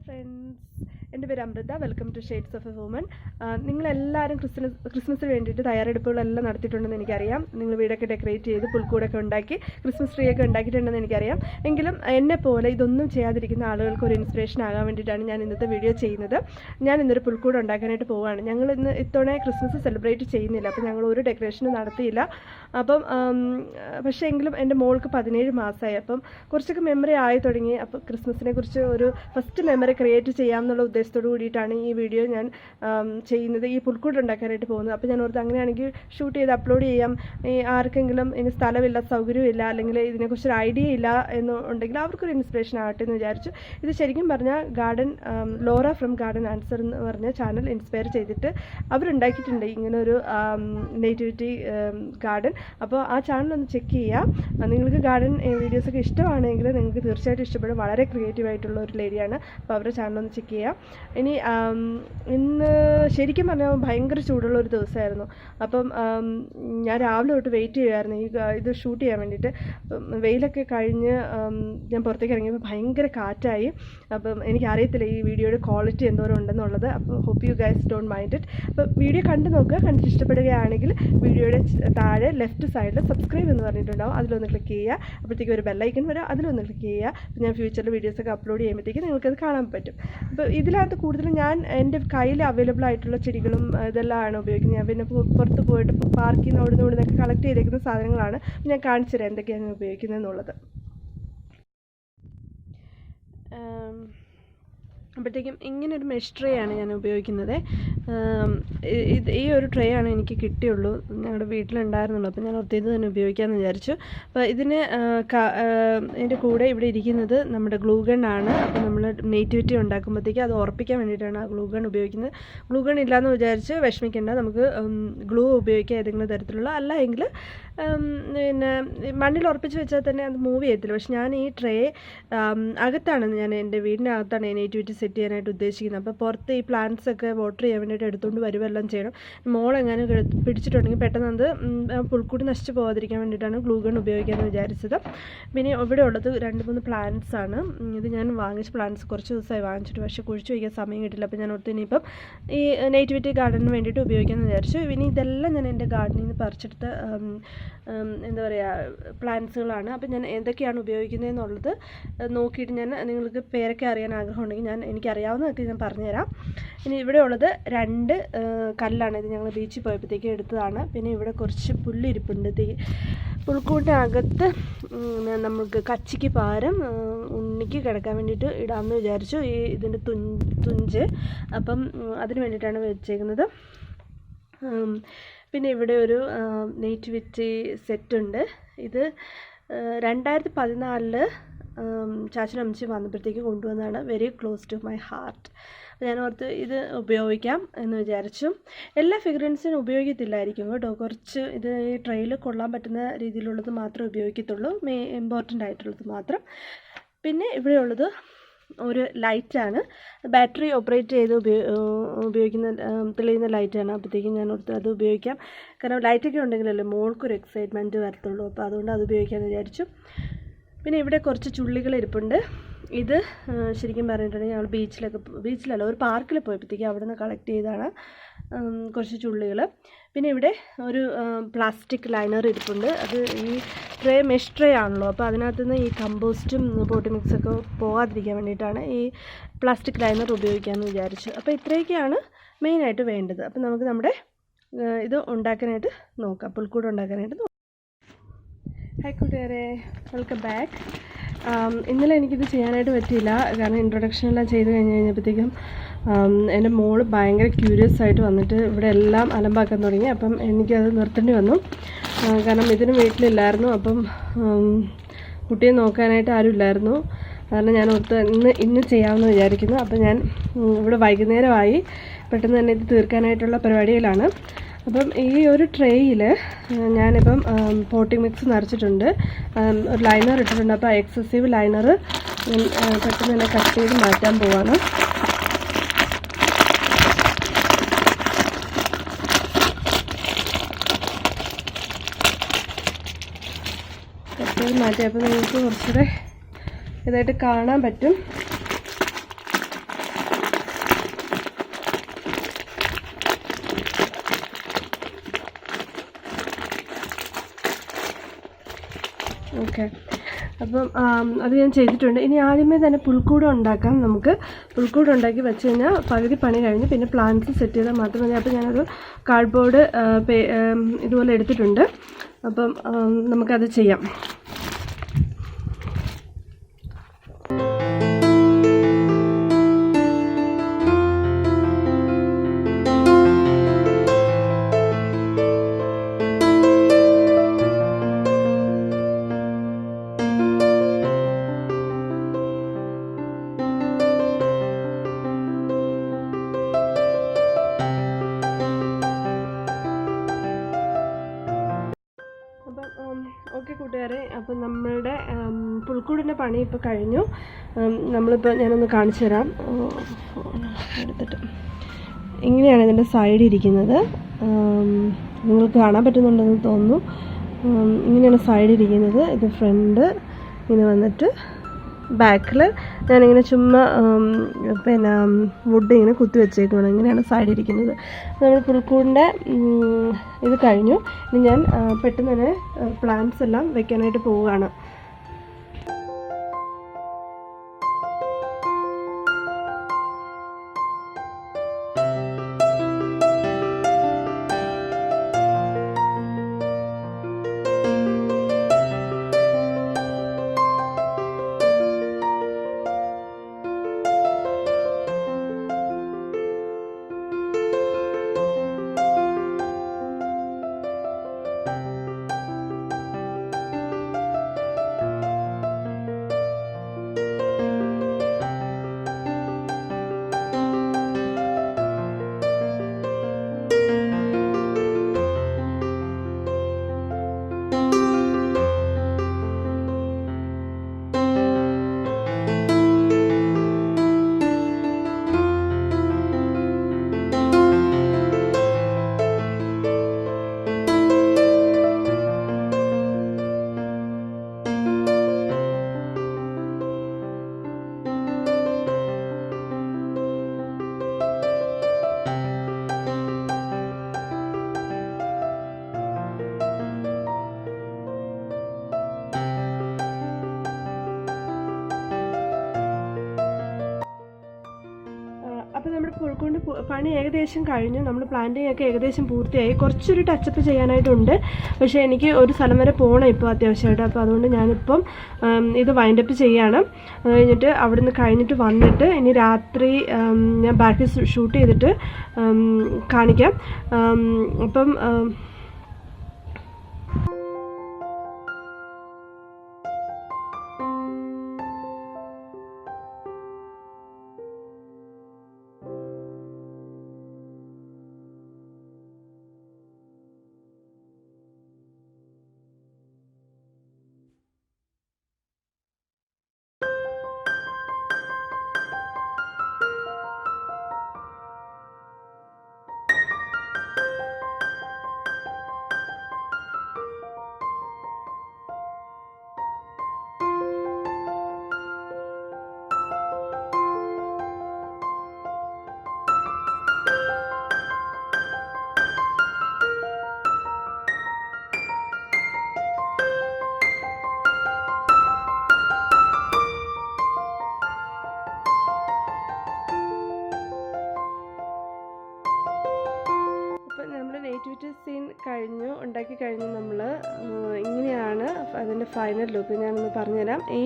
Friends, എൻ്റെ പേര് Amrita. Welcome to shades of a woman. നിങ്ങളെല്ലാവരും ക്രിസ്മസിന് വേണ്ടിയിട്ട് തയ്യാറെടുപ്പുകളെല്ലാം നടത്തിയിട്ടുണ്ടെന്ന് എനിക്കറിയാം. നിങ്ങൾ വീടൊക്കെ ഡെക്കറേറ്റ് ചെയ്ത് പുൽക്കൂടൊക്കെ ഉണ്ടാക്കി ക്രിസ്മസ് ട്രീ ഒക്കെ ഉണ്ടാക്കിയിട്ടുണ്ടെന്ന് എനിക്കറിയാം. എങ്കിലും എന്നെപ്പോലെ ഇതൊന്നും ചെയ്യാതിരിക്കുന്ന ആളുകൾക്ക് ഒരു ഇൻസ്പിറേഷൻ ആകാൻ വേണ്ടിയിട്ടാണ് ഞാൻ ഇന്നത്തെ വീഡിയോ ചെയ്യുന്നത്. ഞാൻ ഇന്നൊരു പുൽക്കൂട് ഉണ്ടാക്കാനായിട്ട് പോവുകയാണ്. ഞങ്ങൾ ഇത്തവണ ക്രിസ്മസ് സെലിബ്രേറ്റ് ചെയ്യുന്നില്ല, അപ്പോൾ ഞങ്ങൾ ഒരു ഡെക്കറേഷനും നടത്തിയില്ല. അപ്പം പക്ഷേ എങ്കിലും എൻ്റെ മോൾക്ക് 17 മാസമായി. അപ്പം കുറച്ചൊക്കെ മെമ്മറി ആയി തുടങ്ങി. അപ്പോൾ ക്രിസ്മസിനെ കുറിച്ച് ഒരു ഫസ്റ്റ് മെമ്മറി ക്രിയേറ്റ് ചെയ്യാമെന്നുള്ള ഉദ്ദേശത്തോടു കൂടിയിട്ടാണ് ഈ വീഡിയോ ഞാൻ ചെയ്യുന്നത്, ഈ പുൽക്കൂട് ഉണ്ടാക്കാനായിട്ട് പോകുന്നത്. അപ്പോൾ ഞാൻ ഓർത്ത് അങ്ങനെയാണെങ്കിൽ ഷൂട്ട് ചെയ്ത് അപ്ലോഡ് ചെയ്യാം. ഈ ആർക്കെങ്കിലും ഇനി സ്ഥലമില്ല, സൗകര്യമില്ല, അല്ലെങ്കിൽ ഇതിനെക്കുറിച്ചൊരു ഐഡിയ ഇല്ല എന്നുണ്ടെങ്കിൽ അവർക്കൊരു ഇൻസ്പിറേഷൻ ആകട്ടെ എന്ന് വിചാരിച്ചു. ഇത് ശരിക്കും പറഞ്ഞാൽ Garden Laura from Garden Answer എന്ന് പറഞ്ഞ ചാനൽ ഇൻസ്പയർ ചെയ്തിട്ട് അവരുണ്ടാക്കിയിട്ടുണ്ട് ഇങ്ങനൊരു നേറ്റിവിറ്റി ഗാർഡൻ. അപ്പോൾ ആ ചാനലൊന്ന് ചെക്ക് ചെയ്യുക. നിങ്ങൾക്ക് ഗാർഡൻ വീഡിയോസൊക്കെ ഇഷ്ടമാണെങ്കിൽ നിങ്ങൾക്ക് തീർച്ചയായിട്ടും ഇഷ്ടപ്പെടും. വളരെ ക്രിയേറ്റീവായിട്ടുള്ള ഒരു ലേഡിയാണ്. അപ്പോൾ അവരുടെ ചാനലൊന്ന് ചെക്ക് ചെയ്യാം. ഇനി ഇന്ന് ശരിക്കും പറഞ്ഞാൽ ഭയങ്കര ചൂടുള്ള ഒരു ദിവസമായിരുന്നു. അപ്പം ഞാൻ രാവിലെ തൊട്ട് വെയിറ്റ് ചെയ്യുമായിരുന്നു ഇത് ഷൂട്ട് ചെയ്യാൻ വേണ്ടിയിട്ട്. വെയിലൊക്കെ കഴിഞ്ഞ് ഞാൻ പുറത്തേക്ക് ഇറങ്ങിയപ്പോൾ ഭയങ്കര കാറ്റായി. അപ്പം എനിക്കറിയത്തില്ല ഈ വീഡിയോയുടെ ക്വാളിറ്റി എന്തോരം ഉണ്ടെന്നുള്ളത്. അപ്പോൾ hope you guys don't mind it. അപ്പോൾ വീഡിയോ കണ്ടു നോക്കുക. കണ്ടിട്ട് ഇഷ്ടപ്പെടുകയാണെങ്കിൽ വീഡിയോയുടെ താഴെ ലെഫ്റ്റ് സൈഡിൽ സബ്സ്ക്രൈബ് എന്ന് പറഞ്ഞിട്ടുണ്ടാവും, അതിലൊന്ന് ക്ലിക്ക് ചെയ്യുക. അപ്പോഴത്തേക്ക് ഒരു ബെല്ലൈക്കൻ വരാം, അതിലൊന്ന് ക്ലിക്ക് ചെയ്യുക. അപ്പോൾ ഞാൻ ഫ്യൂച്ചറിൽ വീഡിയോസൊക്കെ അപ്ലോഡ് ചെയ്യുമ്പോഴത്തേക്ക് നിങ്ങൾക്കത് കാണാൻ പറ്റും. അപ്പോൾ ഇതിനകത്ത് കൂടുതലും ഞാൻ എൻ്റെ കയ്യിൽ അവൈലബിൾ ആയിട്ടുള്ള ചെടികളും ഇതെല്ലാമാണ് ഉപയോഗിക്കുന്നത്. ഞാൻ പിന്നെ പുറത്ത് പോയിട്ട് പാർക്കിൽ നിന്ന് അവിടെ നിന്നൊക്കെ കളക്ട് ചെയ്തേക്കുന്ന സാധനങ്ങളാണ്. ഞാൻ കാണിച്ചു തരാം എന്തൊക്കെയാണ് ഞാൻ ഉപയോഗിക്കുന്നത് എന്നുള്ളത്. അപ്പോഴത്തേക്കും ഇങ്ങനൊരു മെഷ് ട്രേ ആണ് ഞാൻ ഉപയോഗിക്കുന്നത്. ഈ ഒരു ട്രേ ആണ് എനിക്ക് കിട്ടിയുള്ളൂ, ഞങ്ങളുടെ വീട്ടിലുണ്ടായിരുന്നുള്ളൂ. അപ്പോൾ ഞാൻ ഒത്തിരി തന്നെ ഉപയോഗിക്കാമെന്ന് വിചാരിച്ചു. അപ്പോൾ ഇതിന് ഇതിൻ്റെ കൂടെ ഇവിടെ ഇരിക്കുന്നത് നമ്മുടെ ഗ്ലൂ ഗൺ ആണ്. അപ്പോൾ നമ്മൾ നേറ്റിവിറ്റി ഉണ്ടാക്കുമ്പോഴത്തേക്ക് അത് ഉറപ്പിക്കാൻ വേണ്ടിയിട്ടാണ് ആ ഗ്ലൂ ഗൺ ഉപയോഗിക്കുന്നത്. ഗ്ലൂ ഗൺ ഇല്ലയെന്ന് വിചാരിച്ച് വിഷമിക്കേണ്ട, നമുക്ക് ഗ്ലൂ ഉപയോഗിക്കുക ഏതെങ്കിലും തരത്തിലുള്ള. അല്ല എങ്കിൽ പിന്നെ മണ്ണിൽ ഉറപ്പിച്ച് വെച്ചാൽ തന്നെ അത് മൂവ് ചെയ്യത്തില്ല. പക്ഷെ ഞാൻ ഈ ട്രേ അകത്താണ്, ഞാൻ എൻ്റെ വീടിൻ്റെ അകത്താണ് ഈ നേറ്റിവിറ്റി സെറ്റ് ചെയ്യാനായിട്ട് ഉദ്ദേശിക്കുന്നത്. അപ്പോൾ പുറത്ത് ഈ പ്ലാന്റ്സ് ഒക്കെ വാട്ടർ ചെയ്യാൻ വേണ്ടിയിട്ട് എടുത്തുകൊണ്ട് വരുമെല്ലാം ചെയ്യണം. മോളെങ്ങാനും പിടിച്ചിട്ടുണ്ടെങ്കിൽ പെട്ടെന്ന് അത് പുൽക്കൂടി നശിച്ച് പോകാതിരിക്കാൻ വേണ്ടിയിട്ടാണ് ഗ്ലൂ ഗൺ ഉപയോഗിക്കാമെന്ന് വിചാരിച്ചത്. പിന്നെ ഇവിടെ ഉള്ളത് 2-3 പ്ലാന്റ്സ് ആണ്. ഇത് ഞാൻ വാങ്ങിച്ച പ്ലാന്റ്സ് കുറച്ച് ദിവസമായി വാങ്ങിച്ചിട്ട്, പക്ഷേ കുഴിച്ച് വയ്ക്കാൻ സമയം കിട്ടില്ല. അപ്പോൾ ഞാൻ ഓർത്ത് ഇനിയിപ്പം ഈ നേറ്റിവിറ്റി ഗാർഡനിന് വേണ്ടിയിട്ട് ഉപയോഗിക്കാമെന്ന് വിചാരിച്ചു. ഇനി ഇതെല്ലാം ഞാൻ എൻ്റെ ഗാർഡനിൽ നിന്ന് പറിച്ചെടുത്ത എന്താ പറയുക പ്ലാന്റ്സുകളാണ്. അപ്പോൾ ഞാൻ എന്തൊക്കെയാണ് ഉപയോഗിക്കുന്നതെന്നുള്ളത് നോക്കിയിട്ട് ഞാൻ നിങ്ങൾക്ക് പേരൊക്കെ അറിയാൻ ആഗ്രഹമുണ്ടെങ്കിൽ എനിക്കറിയാവുന്നതൊക്കെ ഞാൻ പറഞ്ഞുതരാം. ഇനി ഇവിടെ ഉള്ളത് 2 കല്ലാണ്. ഇത് ഞങ്ങൾ ബീച്ചിൽ പോയപ്പോഴത്തേക്ക് എടുത്തതാണ്. പിന്നെ ഇവിടെ കുറച്ച് പുല്ലിരിപ്പുണ്ട്. പുൽക്കൂട്ടിനകത്ത് നമുക്ക് കച്ചിക്ക് പകരം ഉണ്ണിക്ക് കിടക്കാൻ വേണ്ടിയിട്ട് ഇടാമെന്ന് വിചാരിച്ചു, ഇതിൻ്റെ തുഞ്ച്. അപ്പം അതിന് വേണ്ടിയിട്ടാണ് വെച്ചേക്കുന്നത്. പിന്നെ ഇവിടെ ഒരു നേറ്റിവിറ്റി സെറ്റുണ്ട്. ഇത് 2014 ചാച്ചനും അമ്മച്ചി വന്നപ്പോഴത്തേക്ക് കൊണ്ടുവന്നതാണ്. Very close to my heart. ഞാൻ ഓർത്ത് ഇത് ഉപയോഗിക്കാം എന്ന് വിചാരിച്ചു. എല്ലാ ഫിഗറൻസിനും ഉപയോഗിക്കത്തില്ലായിരിക്കും കേട്ടോ. കുറച്ച് ഇത് ഈ ട്രെയിൽ കൊള്ളാൻ പറ്റുന്ന രീതിയിലുള്ളത് മാത്രമേ ഉപയോഗിക്കത്തുള്ളൂ, ഇമ്പോർട്ടൻ്റ് ആയിട്ടുള്ളത് മാത്രം. പിന്നെ ഇവിടെയുള്ളത് ഒരു ലൈറ്റാണ്, ബാറ്ററി ഓപ്പറേറ്റ് ചെയ്ത് ഉപയോഗിക്കുന്ന തെളിയുന്ന ലൈറ്റാണ്. അപ്പോഴത്തേക്കും ഞാൻ ഓർത്ത് അത് ഉപയോഗിക്കാം. കാരണം ലൈറ്റൊക്കെ ഉണ്ടെങ്കിലല്ലേ മോൾക്കൊരു എക്സൈറ്റ്മെൻറ്റ് വരത്തുള്ളൂ. അപ്പോൾ അതുകൊണ്ട് അത് ഉപയോഗിക്കാമെന്ന് വിചാരിച്ചു. പിന്നെ ഇവിടെ കുറച്ച് ചുള്ളികൾ ഇരിപ്പുണ്ട്. ഇത് ശരിക്കും പറഞ്ഞിട്ടുണ്ടെങ്കിൽ ഞങ്ങൾ ബീച്ചിലല്ല ഒരു പാർക്കിൽ പോയപ്പോഴത്തേക്ക് അവിടെ നിന്ന് കളക്ട് ചെയ്താണ് കുറച്ച് ചുള്ളികൾ. പിന്നെ ഇവിടെ ഒരു പ്ലാസ്റ്റിക് ലൈനർ ഇരിപ്പുണ്ട്. അത് ഈ ട്രേ മെഷ് ട്രേ ആണല്ലോ, അപ്പോൾ അതിനകത്ത് നിന്ന് ഈ കമ്പോസ്റ്റും പോട്ടി മിക്സൊക്കെ പോകാതിരിക്കാൻ വേണ്ടിയിട്ടാണ് ഈ പ്ലാസ്റ്റിക് ലൈനർ ഉപയോഗിക്കാമെന്ന് വിചാരിച്ചു. അപ്പോൾ ഇത്രയൊക്കെയാണ് മെയിനായിട്ട് വേണ്ടത്. അപ്പോൾ നമുക്ക് നമ്മുടെ ഇത് ഉണ്ടാക്കാനായിട്ട് നോക്കാം, പുൽക്കൂട് ഉണ്ടാക്കാനായിട്ട് നോക്കാം. ഹായ് കൂട്ടുകാരെ, വെൽക്കം ബാക്ക്. ഇന്നലെ എനിക്കിത് ചെയ്യാനായിട്ട് പറ്റിയില്ല, കാരണം ഇൻട്രൊഡക്ഷനെല്ലാം ചെയ്ത് കഴിഞ്ഞപ്പോഴത്തേക്കും എൻ്റെ മോള് ഭയങ്കര ക്യൂരിയസ് ആയിട്ട് വന്നിട്ട് ഇവിടെ എല്ലാം അലമ്പാക്കാൻ തുടങ്ങി. അപ്പം എനിക്കത് നിർത്തേണ്ടി വന്നു, കാരണം ഇതിന് വീട്ടിലില്ലായിരുന്നു. അപ്പം കുട്ടിയെ നോക്കാനായിട്ട് ആരും ഇല്ലായിരുന്നു. കാരണം ഞാൻ ഓർത്ത് ഇന്ന് ചെയ്യാമെന്ന് വിചാരിക്കുന്നു. അപ്പം ഞാൻ ഇവിടെ വൈകുന്നേരമായി, പെട്ടെന്ന് തന്നെ ഇത് തീർക്കാനായിട്ടുള്ള പരിപാടിയിലാണ്. അപ്പം ഈ ഒരു ട്രേയിൽ ഞാനിപ്പം പോട്ടിംഗ് മിക്സ് നിറച്ചിട്ടുണ്ട്, ഒരു ലൈനർ ഇട്ടിട്ടുണ്ട്. അപ്പോൾ എക്സസീവ് ലൈനർ പെട്ടെന്ന് തന്നെ കട്ട് ചെയ്ത് മാറ്റാൻ പോവാണ്. കട്ട് ചെയ്ത് മാറ്റിയപ്പോൾ നിങ്ങൾക്ക് കുറച്ചുകൂടെ ഇതായിട്ട് കാണാൻ പറ്റും. ഓക്കെ. അപ്പം അത് ഞാൻ ചെയ്തിട്ടുണ്ട്. ഇനി ആദ്യമേ തന്നെ പുൽക്കൂട് ഉണ്ടാക്കാം. നമുക്ക് പുൽക്കൂട് ഉണ്ടാക്കി വെച്ച് കഴിഞ്ഞാൽ പകുതി പണി കഴിഞ്ഞ് പിന്നെ പ്ലാന്റ്സ് സെറ്റ് ചെയ്താൽ മാത്രം മതി. അപ്പോൾ ഞാനൊരു കാർഡ്ബോർഡ് ഇതുപോലെ എടുത്തിട്ടുണ്ട്. അപ്പം നമുക്കത് ചെയ്യാം. ഓക്കെ കൂട്ടുകാരെ, അപ്പം നമ്മളുടെ പുൽക്കൂടിൻ്റെ പണി ഇപ്പോൾ കഴിഞ്ഞു. ഞാനൊന്ന് കാണിച്ചു തരാം. എടുത്തിട്ട് ഇങ്ങനെയാണ് ഇതിൻ്റെ സൈഡ് ഇരിക്കുന്നത്. നിങ്ങൾക്ക് കാണാൻ പറ്റുന്നുണ്ടെന്ന് തോന്നുന്നു. ഇങ്ങനെയാണ് സൈഡ് ഇരിക്കുന്നത്. ഇത് ഫ്രണ്ട് ഇങ്ങനെ വന്നിട്ട് ബാക്കിൽ ഞാനിങ്ങനെ ചുമ്മാ വുഡ് ഇങ്ങനെ കുത്തി വെച്ചേക്കുകയാണ്. ഇങ്ങനെയാണ് സൈഡ് ഇരിക്കുന്നത്. നമ്മൾ പുൽക്കൂടിൻ്റെ ഇത് കഴിഞ്ഞു. ഇനി ഞാൻ പെട്ടെന്ന് തന്നെ പ്ലാന്റ്സ് എല്ലാം വെക്കാനായിട്ട് പോവുകയാണ്. അപ്പോൾ നമ്മുടെ പുൽക്കൂട് പണി ഏകദേശം കഴിഞ്ഞു. നമ്മൾ പ്ലാന്റിംഗ് ഒക്കെ ഏകദേശം പൂർത്തിയായി. കുറച്ചൊരു ടച്ചപ്പ് ചെയ്യാനായിട്ടുണ്ട്. പക്ഷേ എനിക്ക് ഒരു സ്ഥലം വരെ പോകണം ഇപ്പോൾ അത്യാവശ്യമായിട്ട്. അപ്പോൾ അതുകൊണ്ട് ഞാനിപ്പം ഇത് വൈൻഡപ്പ് ചെയ്യാണ്. അത് കഴിഞ്ഞിട്ട് അവിടുന്ന് കഴിഞ്ഞിട്ട് വന്നിട്ട് ഇനി രാത്രി ഞാൻ ബാക്കി ഷൂട്ട് ചെയ്തിട്ട് കാണിക്കാം. അപ്പം നേറ്റിവിറ്റി സീൻ ഉണ്ടാക്കി കഴിഞ്ഞു. നമ്മൾ ഇങ്ങനെയാണ് അതിൻ്റെ ഫൈനൽ ലുക്ക്. ഞാനൊന്ന് പറഞ്ഞുതരാം. ഈ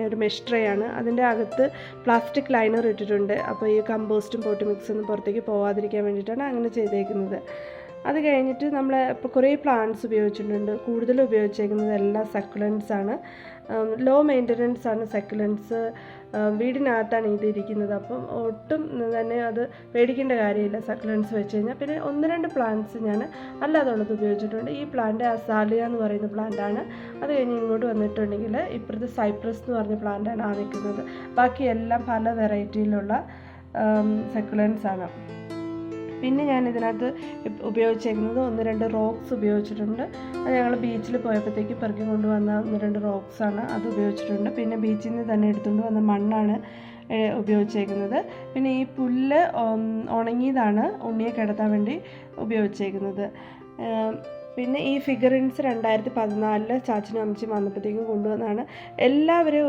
ഒരു മെഷ് ട്രേ ആണ്. അതിൻ്റെ അകത്ത് പ്ലാസ്റ്റിക് ലൈനർ ഇട്ടിട്ടുണ്ട്. അപ്പോൾ ഈ കമ്പോസ്റ്റും പോട്ടി മിക്സൊന്നും പുറത്തേക്ക് പോകാതിരിക്കാൻ വേണ്ടിയിട്ടാണ് അങ്ങനെ ചെയ്തേക്കുന്നത്. അത് കഴിഞ്ഞിട്ട് നമ്മൾ ഇപ്പോൾ കുറേ പ്ലാന്റ്സ് ഉപയോഗിച്ചിട്ടുണ്ട്. കൂടുതൽ ഉപയോഗിച്ചേക്കുന്നത് എല്ലാം സക്കുലൻസ് ആണ്. ലോ മെയിൻ്റനൻസ് ആണ് സക്കുലൻസ്. വീടിനകത്താണ് ഇതിരിക്കുന്നത്. അപ്പം ഒട്ടും തന്നെ അത് പേടിക്കേണ്ട കാര്യമില്ല സക്കുലൻസ് വെച്ച് കഴിഞ്ഞാൽ. പിന്നെ 1-2 പ്ലാന്റ്സ് ഞാൻ അല്ലാതുള്ളത് ഉപയോഗിച്ചിട്ടുണ്ട്. ഈ പ്ലാന്റ് അസാലിയ എന്ന് പറയുന്ന പ്ലാന്റാണ്. അത് കഴിഞ്ഞ് ഇങ്ങോട്ട് വന്നിട്ടുണ്ടെങ്കിൽ ഇപ്പുറത്ത് സൈപ്രസ് എന്ന് പറഞ്ഞ പ്ലാന്റാണ് ആ നിൽക്കുന്നത്. ബാക്കിയെല്ലാം പല വെറൈറ്റിയിലുള്ള സക്കുലൻസ് ആണ്. പിന്നെ ഞാൻ ഇതിനകത്ത് ഉപയോഗിച്ചേക്കുന്നത് 1-2 റോക്സ് ഉപയോഗിച്ചിട്ടുണ്ട്. അത് ഞങ്ങൾ ബീച്ചിൽ പോയപ്പോഴത്തേക്ക് പെറുക്കി കൊണ്ടുവന്ന 1-2 റോക്സാണ് അത് ഉപയോഗിച്ചിട്ടുണ്ട്. പിന്നെ ബീച്ചിൽ നിന്ന് തന്നെ എടുത്തുകൊണ്ട് വന്ന മണ്ണാണ് ഉപയോഗിച്ചേക്കുന്നത്. പിന്നെ ഈ പുല്ല് ഉണങ്ങിയതാണ് ഉണ്ണിയെ കിടത്താൻ വേണ്ടി ഉപയോഗിച്ചേക്കുന്നത്. പിന്നെ ഈ ഫിഗറിൻസ് 2014 ചാച്ചനും അമ്മച്ചും വന്നപ്പോഴത്തേക്കും കൊണ്ടുവന്നതാണ്. എല്ലാവരും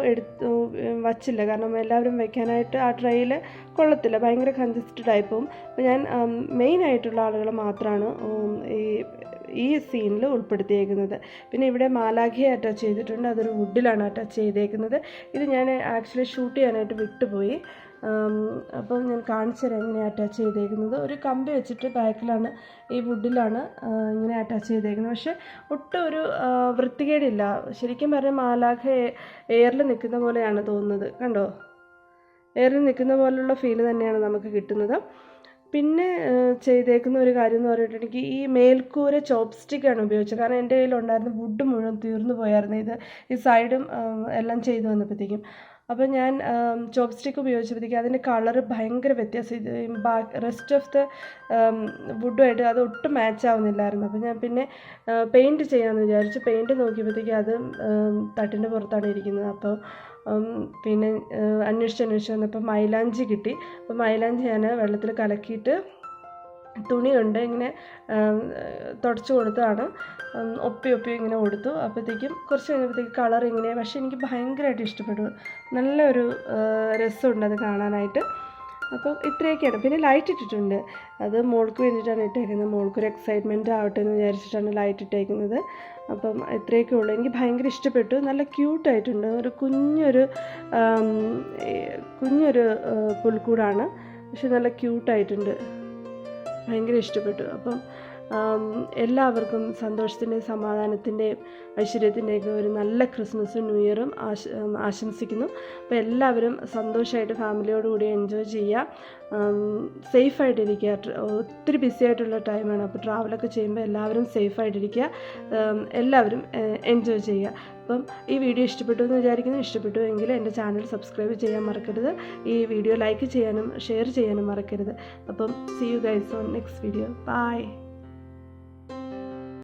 വച്ചില്ല, കാരണം എല്ലാവരും വെക്കാനായിട്ട് ആ ട്രെയിൽ കൊള്ളത്തില്ല, ഭയങ്കര കൺജസ്റ്റഡ് ആയിപ്പോവും. അപ്പോൾ ഞാൻ മെയിനായിട്ടുള്ള ആളുകൾ മാത്രമാണ് ഈ സീനിൽ ഉൾപ്പെടുത്തിയേക്കുന്നത്. പിന്നെ ഇവിടെ മാലാഖയെ അറ്റാച്ച് ചെയ്തിട്ടുണ്ട്, അതൊരു വുഡിലാണ് അറ്റാച്ച് ചെയ്തേക്കുന്നത്. ഇത് ഞാൻ ആക്ച്വലി ഷൂട്ട് ചെയ്യാനായിട്ട് വിട്ടുപോയി. അപ്പം ഞാൻ കാണിച്ചു തരാം എങ്ങനെയാണ് അറ്റാച്ച് ചെയ്തേക്കുന്നത്. ഒരു കമ്പി വെച്ചിട്ട് ബാക്കിലാണ് ഈ വുഡിലാണ് ഇങ്ങനെ അറ്റാച്ച് ചെയ്തേക്കുന്നത്. പക്ഷേ ഒട്ടും ഒരു വൃത്തികേടില്ല. ശരിക്കും പറഞ്ഞാൽ മാലാഖ എയറിൽ നിൽക്കുന്ന പോലെയാണ് തോന്നുന്നത്. കണ്ടോ, എയറിൽ നിൽക്കുന്ന പോലുള്ള ഫീൽ തന്നെയാണ് നമുക്ക് കിട്ടുന്നത്. പിന്നെ ചെയ്തേക്കുന്ന ഒരു കാര്യം എന്ന് പറഞ്ഞിട്ടുണ്ടെങ്കിൽ ഈ മേൽക്കൂര ചോപ്സ്റ്റിക്കാണ് ഉപയോഗിച്ചത്. കാരണം എൻ്റെ കയ്യിലുണ്ടായിരുന്ന വുഡ് മുഴുവൻ തീർന്നു പോയായിരുന്നു. ഈ സൈഡും എല്ലാം ചെയ്തു വന്നപ്പോഴത്തേക്കും. അപ്പോൾ ഞാൻ ചോപ്സ്റ്റിക്ക് ഉപയോഗിച്ചപ്പോഴത്തേക്കും അതിൻ്റെ കളറ് ഭയങ്കര വ്യത്യാസം. ഇത് റെസ്റ്റ് ഓഫ് ദ വുഡുമായിട്ട് അത് ഒട്ടും മാച്ച് ആവുന്നില്ലായിരുന്നു. അപ്പോൾ ഞാൻ പിന്നെ പെയിൻറ്റ് ചെയ്യാമെന്ന് വിചാരിച്ചു. പെയിൻറ്റ് നോക്കിയപ്പോഴത്തേക്കും അത് തട്ടിൻ്റെ പുറത്താണ് ഇരിക്കുന്നത്. അപ്പോൾ പിന്നെ അന്വേഷിച്ച് വന്നപ്പോൾ മൈലാഞ്ചി കിട്ടി. അപ്പോൾ മൈലാഞ്ചി ഞാൻ വെള്ളത്തിൽ കലക്കിയിട്ട് തുണി കൊണ്ട് ഇങ്ങനെ തുടച്ചു കൊടുത്തതാണ്. ഒപ്പി ഇങ്ങനെ കൊടുത്തു. അപ്പോഴത്തേക്കും കുറച്ച് കഴിഞ്ഞപ്പോഴത്തേക്ക് കളർ ഇങ്ങനെ, പക്ഷേ എനിക്ക് ഭയങ്കരമായിട്ട് ഇഷ്ടപ്പെട്ടു. നല്ലൊരു രസമുണ്ട് അത് കാണാനായിട്ട്. അപ്പം ഇത്രയൊക്കെയാണ്. പിന്നെ ലൈറ്റ് ഇട്ടിട്ടുണ്ട്, അത് മോൾക്ക് വേണ്ടിയിട്ടാണ് ഇട്ടേക്കുന്നത്. മോൾക്കൊരു എക്സൈറ്റ്മെൻറ്റ് ആവട്ടെ എന്ന് വിചാരിച്ചിട്ടാണ് ലൈറ്റ് ഇട്ടേക്കുന്നത്. അപ്പം ഇത്രയൊക്കെ ഉള്ളൂ. എനിക്ക് ഭയങ്കര ഇഷ്ടപ്പെട്ടു. നല്ല ക്യൂട്ടായിട്ടുണ്ട്. ഒരു കുഞ്ഞൊരു പുൽക്കൂടാണ്, പക്ഷെ നല്ല ക്യൂട്ടായിട്ടുണ്ട്. ഭയങ്കര ഇഷ്ടപ്പെട്ടു. അപ്പം എല്ലാവർക്കും സന്തോഷത്തിൻ്റെയും സമാധാനത്തിൻ്റെയും ഐശ്വര്യത്തിൻ്റെയൊക്കെ ഒരു നല്ല ക്രിസ്മസും ന്യൂ ഇയറും ആശംസിക്കുന്നു. അപ്പോൾ എല്ലാവരും സന്തോഷമായിട്ട് ഫാമിലിയോടുകൂടി എൻജോയ് ചെയ്യുക, സേഫായിട്ടിരിക്കുക. ഒത്തിരി ബിസി ആയിട്ടുള്ള ടൈമാണ്, അപ്പോൾ ട്രാവലൊക്കെ ചെയ്യുമ്പോൾ എല്ലാവരും സേഫായിട്ടിരിക്കുക, എല്ലാവരും എൻജോയ് ചെയ്യുക. അപ്പം ഈ വീഡിയോ ഇഷ്ടപ്പെട്ടു എന്ന് വിചാരിക്കുന്നു. ഇഷ്ടപ്പെട്ടു എങ്കിൽ എൻ്റെ ചാനൽ സബ്സ്ക്രൈബ് ചെയ്യാൻ മറക്കരുത്. ഈ വീഡിയോ ലൈക്ക് ചെയ്യാനും ഷെയർ ചെയ്യാനും മറക്കരുത്. അപ്പം see you guys on next video. By.